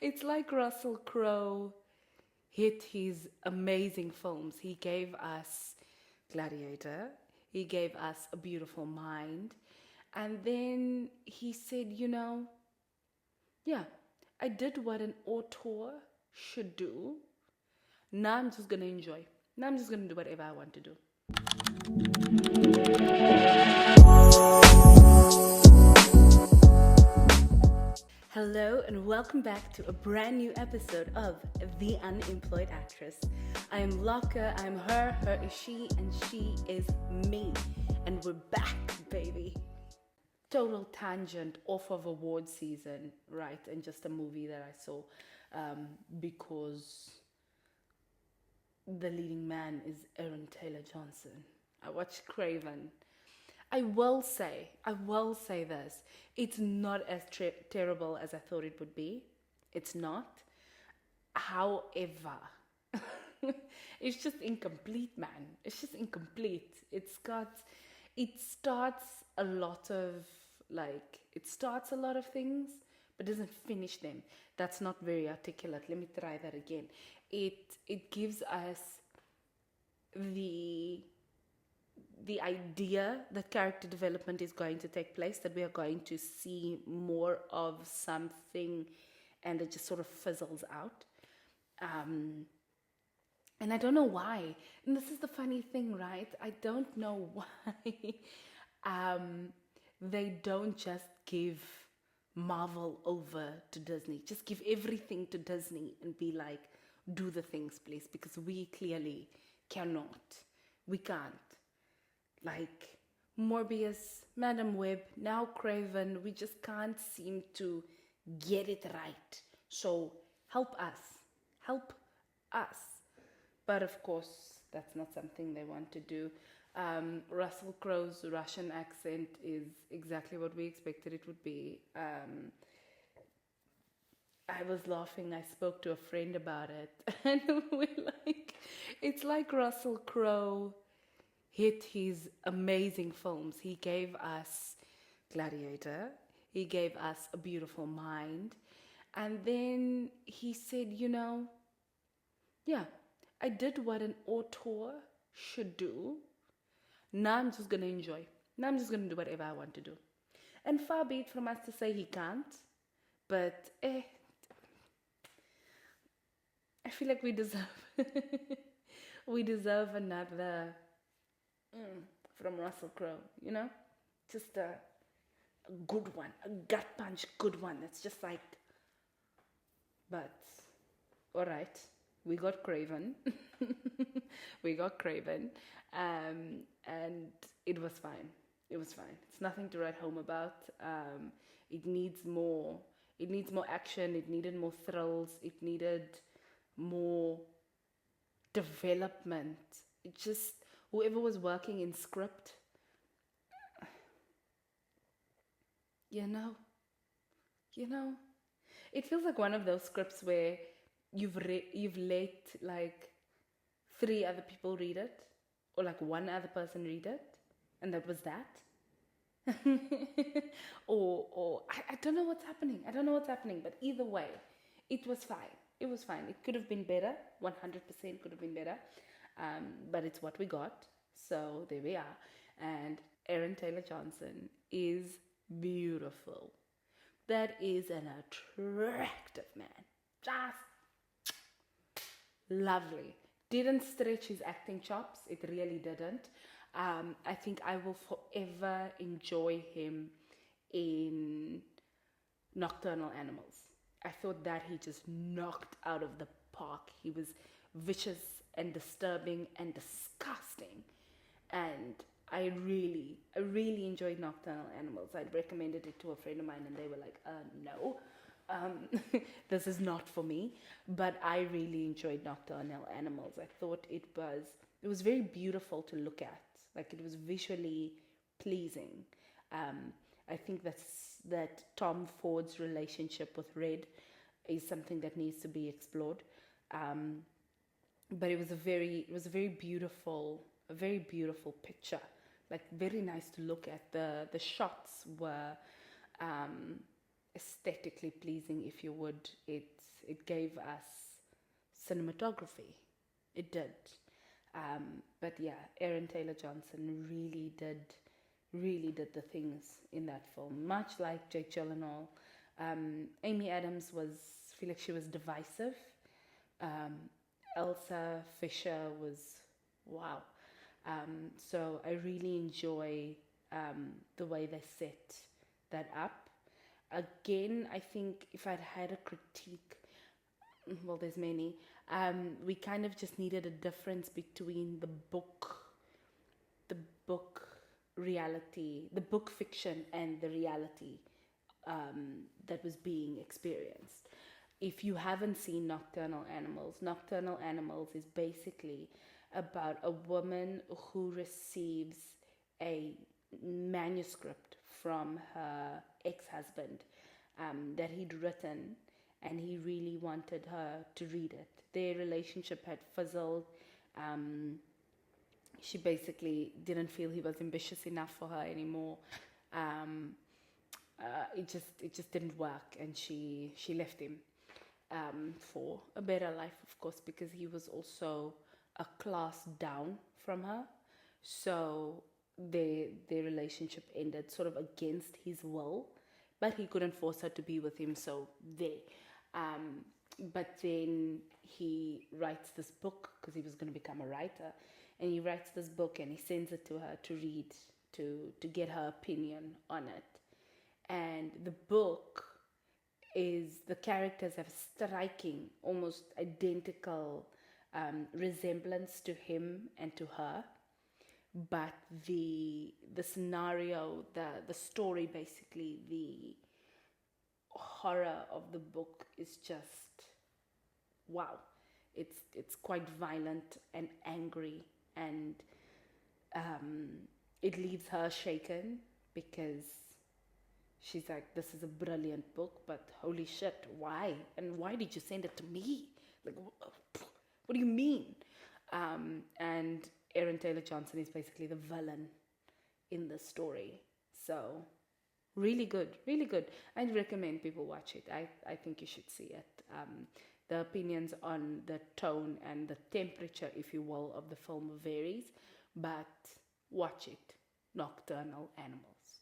It's like Russell Crowe hit his amazing films. He gave us Gladiator, he gave us A Beautiful Mind, and then he said, yeah, I did what an auteur should do. Now I'm just gonna enjoy. Now I'm just gonna do whatever I want to do. Hello and welcome back to a brand new episode of The Unemployed Actress. I am Locke, I'm her is she, and she is me. And we're back, baby. Total tangent off of award season, right? And just a movie that I saw because the leading man is Aaron Taylor Johnson. I watched Kraven. I will say this. It's not as terrible as I thought it would be. It's not. However, it's just incomplete, man. It's just incomplete. It starts a lot of things, but doesn't finish them. That's not very articulate. Let me try that again. It gives us the idea that character development is going to take place, that we are going to see more of something, and it just sort of fizzles out. And I don't know why. And this is the funny thing, right? I don't know why they don't just give Marvel over to Disney. Just give everything to Disney and be like, do the things, please, because we clearly cannot. We can't. Like Morbius, Madam Web, now Kraven, we just can't seem to get it right. So help us. But of course, that's not something they want to do. Russell Crowe's Russian accent is exactly what we expected it would be. I was laughing. I spoke to a friend about it, and we're like, it's like Russell Crowe hit his amazing films. He gave us Gladiator, he gave us A Beautiful Mind, and then he said, yeah, I did what an auteur should do. Now I'm just gonna enjoy. Now I'm just gonna do whatever I want to do. And far be it from us to say he can't, but I feel like we deserve another from Russell Crowe, just a good one, a gut punch good one. That's just like, but all right, we got Kraven. And it was fine. It's nothing to write home about. It needs more action. It needed more thrills. It needed more development. It just, whoever was working in script, it feels like one of those scripts where you've let like 3 other people read it, or like 1 other person read it, and that was that. or I don't know what's happening. But either way, it was fine. It could have been better. 100% could have been better. But it's what we got. So there we are. And Aaron Taylor Johnson is beautiful. That is an attractive man. Just lovely. Didn't stretch his acting chops. It really didn't. I think I will forever enjoy him in Nocturnal Animals. I thought that he just knocked out of the park. He was vicious and disturbing and disgusting. And I really enjoyed Nocturnal Animals. I'd recommended it to a friend of mine and they were like, no. This is not for me. But I really enjoyed Nocturnal Animals. I thought it was very beautiful to look at. Like, it was visually pleasing. I think that Tom Ford's relationship with Red is something that needs to be explored. But it was a very beautiful picture. Like, very nice to look at. The shots were aesthetically pleasing, if you would. It gave us cinematography. It did. But yeah, Aaron Taylor Johnson really did the things in that film. Much like Jake Gyllenhaal, Amy Adams I feel like she was divisive. Elsa Fisher was wow. So I really enjoy the way they set that up. Again, I think if I'd had a critique, well, there's many. We kind of just needed a difference between the book reality, the book fiction, and the reality that was being experienced. If you haven't seen Nocturnal Animals is basically about a woman who receives a manuscript from her ex-husband that he'd written, and he really wanted her to read it. Their relationship had fizzled. She basically didn't feel he was ambitious enough for her anymore. It just didn't work, and she left him for a better life, of course, because he was also a class down from her. So their relationship ended sort of against his will, but he couldn't force her to be with him, so there. But then he writes this book because he was going to become a writer, and he writes this book and he sends it to her to read, to get her opinion on it. And the book is, the characters have striking, almost identical resemblance to him and to her, but the scenario, the story, basically the horror of the book is just wow. It's quite violent and angry, and it leaves her shaken because she's like, this is a brilliant book, but holy shit, why? And why did you send it to me? Like, what do you mean? And Aaron Taylor Johnson is basically the villain in the story. So really good, really good. I'd recommend people watch it. I think you should see it. The opinions on the tone and the temperature, if you will, of the film varies, but watch it. Nocturnal Animals.